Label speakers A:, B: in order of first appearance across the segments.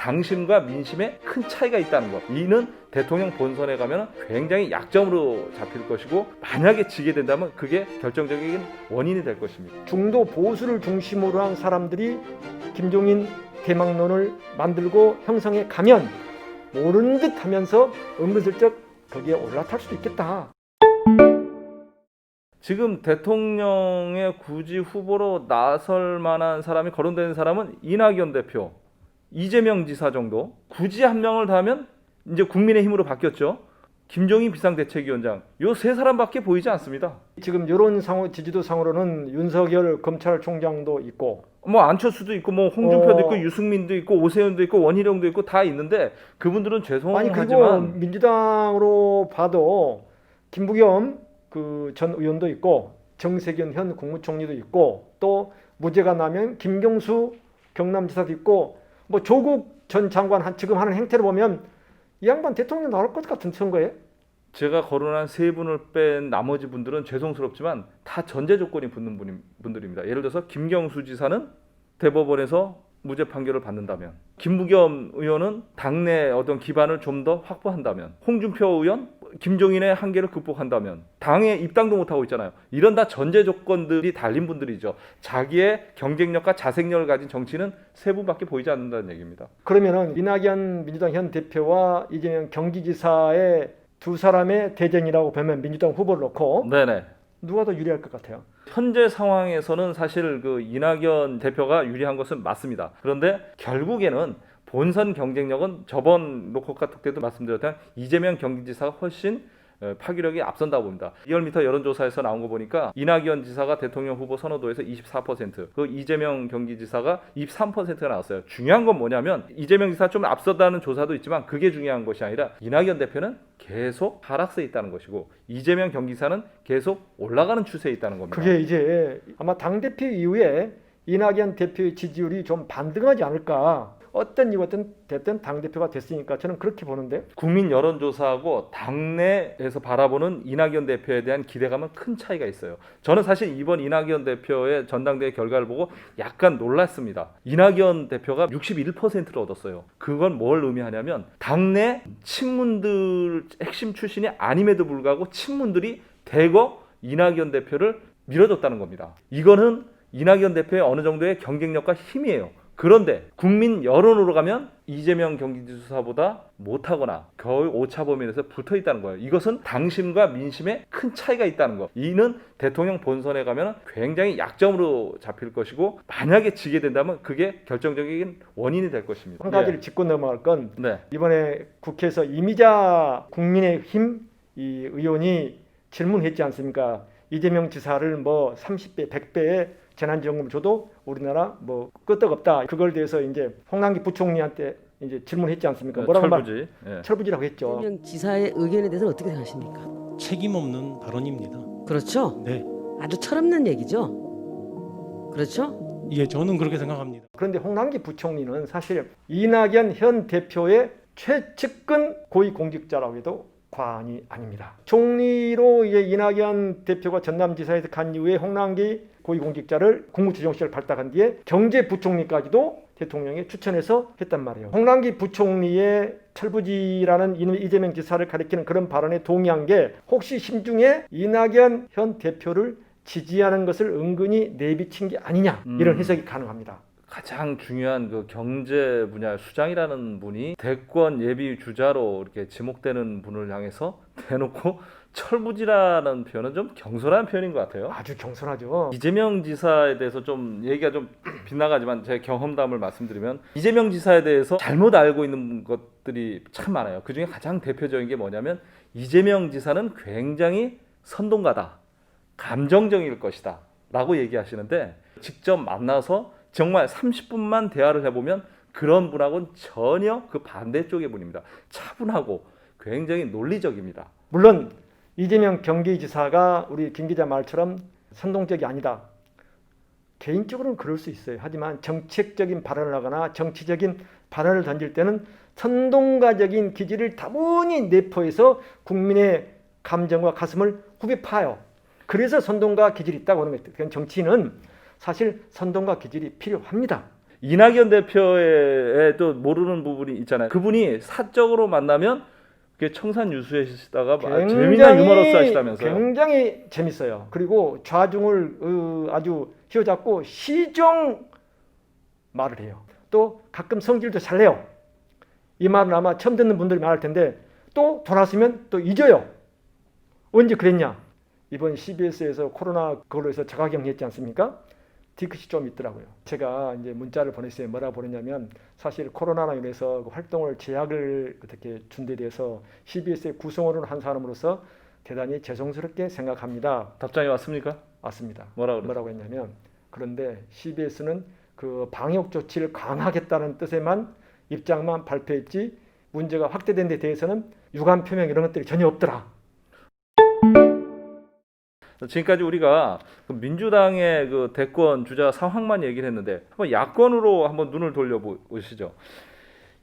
A: 당심과 민심에 큰 차이가 있다는 것. 이는 대통령 본선에 가면 굉장히 약점으로 잡힐 것이고 만약에 지게 된다면 그게 결정적인 원인이 될 것입니다.
B: 중도 보수를 중심으로 한 사람들이 김종인 대망론을 만들고 형성해 가면 모르는 듯 하면서 은근슬쩍 거기에 올라탈 수도 있겠다.
A: 지금 대통령의 굳이 후보로 나설 만한 사람이 거론되는 사람은 이낙연 대표, 이재명 지사 정도. 굳이 한 명을 더 하면 이제 국민의힘으로 바뀌었죠. 김종인 비상대책위원장. 요 세 사람밖에 보이지 않습니다.
B: 지금 여론상으로 지지도상으로는 윤석열 검찰총장도 있고
A: 뭐 안철수도 있고 뭐 홍준표도 있고 유승민도 있고 오세훈도 있고 원희룡도 있고 다 있는데 그분들은
B: 아니 그리고
A: 죄송하지만
B: 민주당으로 봐도 김부겸 그 전 의원도 있고 정세균 현 국무총리도 있고 또 무죄가 나면 김경수 경남지사도 있고 뭐 조국 전 장관 지금 하는 행태를 보면 이 양반 대통령 나올 것 같은 선거에
A: 제가 거론한 세 분을 뺀 나머지 분들은 죄송스럽지만 다 전제 조건이 붙는 분들입니다. 예를 들어서 김경수 지사는 대법원에서 무죄 판결을 받는다면, 김부겸 의원은 당내 어떤 기반을 좀 더 확보한다면, 홍준표 의원 김종인의 한계를 극복한다면, 당에 입당도 못하고 있잖아요. 이런 다 전제 조건들이 달린 분들이죠. 자기의 경쟁력과 자생력을 가진 정치는 세 분밖에 보이지 않는다는 얘기입니다.
B: 그러면은 이낙연 민주당 현 대표와 이재명 경기지사의 두 사람의 대전이라고 보면 민주당 후보를 놓고
A: 네네.
B: 누가 더 유리할 것 같아요?
A: 현재 상황에서는 사실 그 이낙연 대표가 유리한 것은 맞습니다. 그런데 결국에는 본선 경쟁력은 저번 로커카 특 때도 말씀드렸던 이재명 경기지사가 훨씬 파괴력이 앞선다고 봅니다. 리얼미터 여론조사에서 나온 거 보니까 이낙연 지사가 대통령 후보 선호도에서 24%, 그 이재명 경기지사가 23%가 나왔어요. 중요한 건 뭐냐면 이재명 지사 좀 앞서다는 조사도 있지만 그게 중요한 것이 아니라 이낙연 대표는 계속 하락세에 있다는 것이고 이재명 경기지사는 계속 올라가는 추세에 있다는 겁니다.
B: 그게 이제 아마 당대표 이후에 이낙연 대표의 지지율이 좀 반등하지 않을까. 어떤 이유든 됐든 당대표가 됐으니까 저는 그렇게 보는데
A: 국민 여론조사하고 당내에서 바라보는 이낙연 대표에 대한 기대감은 큰 차이가 있어요. 저는 사실 이번 이낙연 대표의 전당대회 결과를 보고 약간 놀랐습니다. 이낙연 대표가 61%를 얻었어요. 그건 뭘 의미하냐면 당내 친문들 핵심 출신이 아님에도 불구하고 친문들이 대거 이낙연 대표를 밀어줬다는 겁니다. 이거는 이낙연 대표의 어느 정도의 경쟁력과 힘이에요. 그런데 국민 여론으로 가면 이재명 경기지사보다 못하거나 거의 오차범위에서 붙어있다는 거예요. 이것은 당심과 민심에 큰 차이가 있다는 거. 이는 대통령 본선에 가면 굉장히 약점으로 잡힐 것이고 만약에 지게 된다면 그게 결정적인 원인이 될 것입니다.
B: 한 가지를 짚고 넘어갈 건
A: 네.
B: 이번에 국회에서 이미자 국민의힘 이 의원이 질문했지 않습니까? 이재명 지사를 뭐 30배, 100배의 재난지원금 줘도 우리나라 뭐 끄떡없다. 그걸 대해서 이제 홍남기 부총리한테 이제 질문했지 않습니까? 뭐라고
A: 철부지. 예.
B: 철부지라고 했죠.
C: 이재명 지사의 의견에 대해서는 어떻게 생각하십니까?
D: 책임 없는 발언입니다.
C: 그렇죠?
D: 네,
C: 아주 철없는 얘기죠? 그렇죠?
D: 예, 저는 그렇게 생각합니다.
B: 그런데 홍남기 부총리는 사실 이낙연 현 대표의 최측근 고위공직자라고 해도 과언이 아닙니다. 총리로 이제 이낙연 대표가 전남지사에서 간 이후에 홍남기 고위공직자를 국무조정실을 발탁한 뒤에 경제부총리까지도 대통령이 추천해서 했단 말이에요. 홍남기 부총리의 철부지라는 이재명 지사를 가리키는 그런 발언에 동의한 게 혹시 심중에 이낙연 현 대표를 지지하는 것을 은근히 내비친 게 아니냐 이런 해석이 가능합니다.
A: 가장 중요한 그 경제 분야 수장이라는 분이 대권 예비 주자로 이렇게 지목되는 분을 향해서 대놓고 철부지라는 표현은 좀 경솔한 표현인 것 같아요.
B: 아주 경솔하죠.
A: 이재명 지사에 대해서 좀 얘기가 좀 빗나가지만 제 경험담을 말씀드리면 이재명 지사에 대해서 잘못 알고 있는 것들이 참 많아요. 그중에 가장 대표적인 게 뭐냐면 이재명 지사는 굉장히 선동가다, 감정적일 것이다 라고 얘기하시는데 직접 만나서 정말 30분만 대화를 해보면 그런 분하고는 전혀 그 반대쪽의 분입니다. 차분하고 굉장히 논리적입니다.
B: 물론 이재명 경기지사가 우리 김 기자 말처럼 선동적이 아니다. 개인적으로는 그럴 수 있어요. 하지만 정책적인 발언을 하거나 정치적인 발언을 던질 때는 선동가적인 기질을 다분히 내포해서 국민의 감정과 가슴을 후벼 파요. 그래서 선동가 기질이 있다고 하는 거예요. 정치인은 사실 선동가 기질이 필요합니다.
A: 이낙연 대표의 또 모르는 부분이 있잖아요. 그분이 사적으로 만나면 그게 청산 유수하시다가 재미난 유머러스 하시다면서요.
B: 굉장히 재밌어요. 그리고 좌중을 아주 휘어잡고 시정 말을 해요. 또 가끔 성질도 잘 내요. 이 말은 아마 처음 듣는 분들이 많을 텐데 또 돌아서면 또 잊어요. 언제 그랬냐? 이번 CBS에서 코로나 그걸로 해서 자가격리했지 않습니까? 뒤끝이 좀 있더라고요. 제가 이제 문자를 보냈어요. 뭐라고 보냈냐면 사실 코로나로 인해서 그 활동을 제약을 어떻게 준 데 대해서 CBS의 구성원을 한 사람으로서 대단히 죄송스럽게 생각합니다.
A: 답장이 왔습니까?
B: 맞습니다.
A: 뭐라고
B: 했냐면 그런데 CBS는 그 방역 조치를 강화하겠다는 뜻에만 입장만 발표했지 문제가 확대된 데 대해서는 유감 표명 이런 것들이 전혀 없더라.
A: 지금까지 우리가 그 민주당의 그 대권 주자 상황만 얘기를 했는데 한번 야권으로 한번 눈을 돌려보시죠.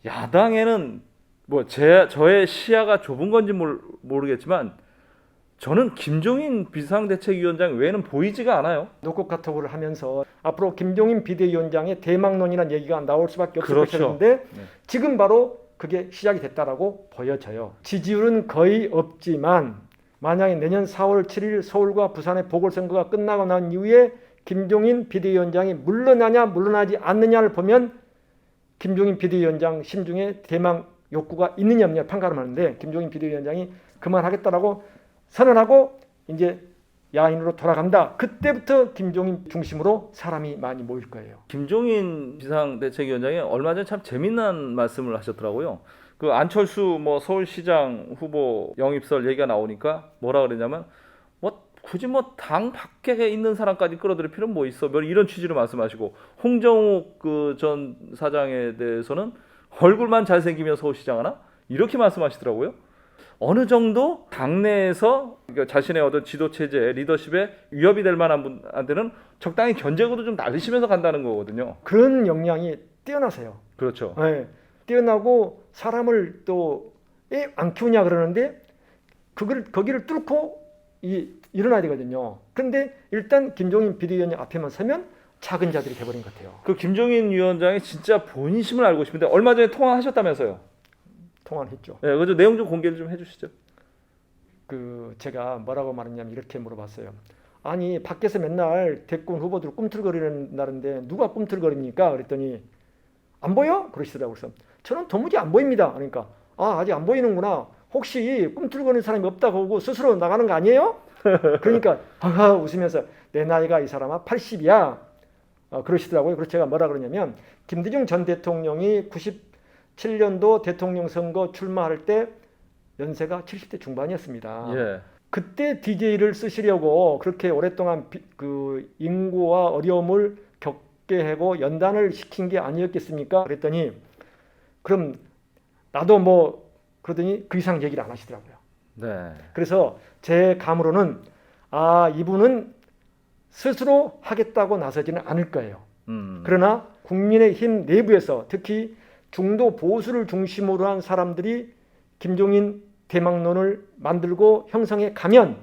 A: 야당에는 뭐 저의 시야가 좁은 건지 모르겠지만 저는 김종인 비상대책위원장 외에는 보이지가 않아요.
B: 노컷 카톡을 하면서 앞으로 김종인 비대위원장의 대망론이라는 얘기가 나올 수밖에 없을
A: 그렇죠.
B: 것이었는데
A: 네.
B: 지금 바로 그게 시작이 됐다라고 보여져요. 지지율은 거의 없지만 만약에 내년 4월 7일 서울과 부산의 보궐선거가 끝나고 난 이후에 김종인 비대위원장이 물러나냐 물러나지 않느냐를 보면 김종인 비대위원장 심중에 대망 욕구가 있느냐 없느냐 판가름하는데 김종인 비대위원장이 그만하겠다라고 선언하고 이제 야인으로 돌아간다. 그때부터 김종인 중심으로 사람이 많이 모일 거예요.
A: 김종인 비상대책위원장이 얼마 전에 참 재미난 말씀을 하셨더라고요. 그 안철수 뭐 서울시장 후보 영입설 얘기가 나오니까 뭐라 그러냐면 뭐 굳이 뭐 당 밖에 있는 사람까지 끌어들일 필요는 뭐 있어. 이런 취지로 말씀하시고 홍정욱 그 전 사장에 대해서는 얼굴만 잘생기면 서울시장 하나? 이렇게 말씀하시더라고요. 어느 정도 당내에서 자신의 어떤 지도 체제, 리더십에 위협이 될 만한 분한테는 적당히 견제구도 좀 날리시면서 간다는 거거든요.
B: 그런 역량이 뛰어나세요.
A: 그렇죠.
B: 네, 뛰어나고 사람을 또 안 키우냐 그러는데 거기를 뚫고 일어나야 되거든요. 그런데 일단 김종인 비대위원장 앞에만 서면 작은 자들이 돼버린 것 같아요.
A: 그 김종인 위원장이 진짜 본심을 알고 싶은데 얼마 전에 통화하셨다면서요?
B: 통화를 했죠.
A: 네, 그죠. 내용 좀 공개를 좀 해주시죠.
B: 제가 뭐라고 말했냐면 이렇게 물어봤어요. 아니 밖에서 맨날 대권 후보들 꿈틀거리는 날인데 누가 꿈틀거립니까? 그랬더니 안 보여? 그러시더라고요. 그래서 저는 도무지 안 보입니다. 그러니까 아직 안 보이는구나. 혹시 꿈틀거리는 사람이 없다고 하고 스스로 나가는 거 아니에요? 그러니까 웃으면서 내 나이가 이 사람아 80이야. 그러시더라고요. 그래서 제가 뭐라 그러냐면 김대중 전 대통령이 97년도 대통령 선거 출마할 때 연세가 70대 중반이었습니다.
A: 예.
B: 그때 DJ를 쓰시려고 그렇게 오랫동안 그 인고와 어려움을 겪게 하고 연단을 시킨 게 아니었겠습니까? 그랬더니 그럼 나도 뭐 그러더니 그 이상 얘기를 안 하시더라고요.
A: 네.
B: 그래서 제 감으로는 이분은 스스로 하겠다고 나서지는 않을 거예요. 그러나 국민의힘 내부에서 특히 중도 보수를 중심으로 한 사람들이 김종인 대망론을 만들고 형성해 가면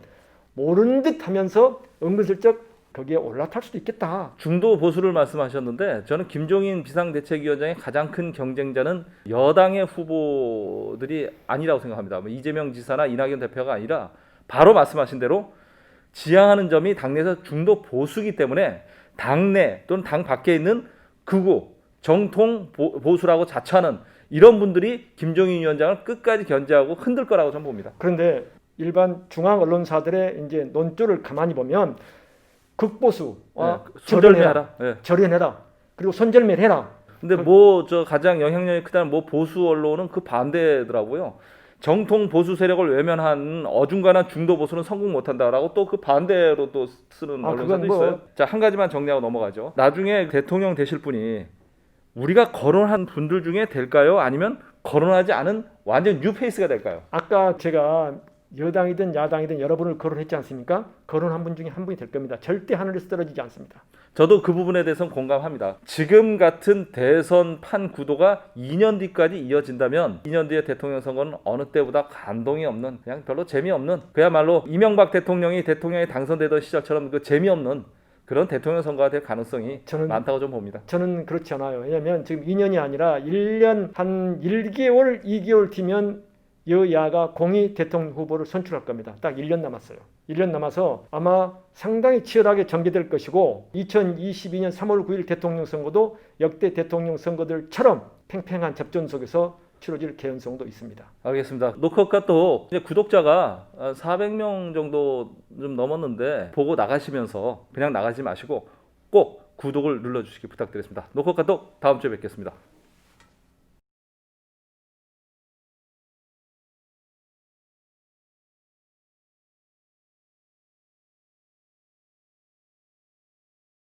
B: 모르는 듯 하면서 은근슬쩍 거기에 올라탈 수도 있겠다.
A: 중도 보수를 말씀하셨는데 저는 김종인 비상대책위원장의 가장 큰 경쟁자는 여당의 후보들이 아니라고 생각합니다. 뭐 이재명 지사나 이낙연 대표가 아니라 바로 말씀하신 대로 지향하는 점이 당내에서 중도 보수이기 때문에 당내 또는 당 밖에 있는 극우, 정통 보수라고 자처하는 이런 분들이 김종인 위원장을 끝까지 견제하고 흔들 거라고 저는 봅니다.
B: 그런데 일반 중앙 언론사들의 이제 논조를 가만히 보면 극보수와
A: 소절매하라. 예.
B: 절연해라. 그리고 손절매를 해라.
A: 근데 뭐 저 가장 영향력이 크다는 뭐 보수 언론은 그 반대더라고요. 정통 보수 세력을 외면한 어중간한 중도 보수는 성공 못한다라고 또 그 반대로 또 쓰는 언론사도 있어요. 자, 한 가지만 정리하고 넘어가죠. 나중에 대통령 되실 분이 우리가 거론한 분들 중에 될까요? 아니면 거론하지 않은 완전 뉴페이스가 될까요?
B: 아까 제가 여당이든 야당이든 여러분을 거론했지 않습니까? 거론한 분 중에 한 분이 될 겁니다. 절대 하늘에서 떨어지지 않습니다.
A: 저도 그 부분에 대해서는 공감합니다. 지금 같은 대선 판 구도가 2년 뒤까지 이어진다면 2년 뒤의 대통령 선거는 어느 때보다 감동이 없는 그냥 별로 재미없는 그야말로 이명박 대통령이 당선되던 시절처럼 그 재미없는 그런 대통령 선거가 될 가능성이
B: 저는-
A: 많다고 좀 봅니다.
B: 저는 그렇지 않아요. 왜냐하면 지금 2년이 아니라 1년 한 1개월, 2개월 뒤면 여야가 공히 대통령 후보를 선출할 겁니다. 딱 1년 남았어요. 1년 남아서 아마 상당히 치열하게 전개될 것이고 2022년 3월 9일 대통령 선거도 역대 대통령 선거들처럼 팽팽한 접전 속에서 치러질 개연성도 있습니다.
A: 알겠습니다. 노컷과 또 이제 구독자가 400명 정도 좀 넘었는데 보고 나가시면서 그냥 나가지 마시고 꼭 구독을 눌러주시기 부탁드리겠습니다. 노컷과 또 다음 주에 뵙겠습니다.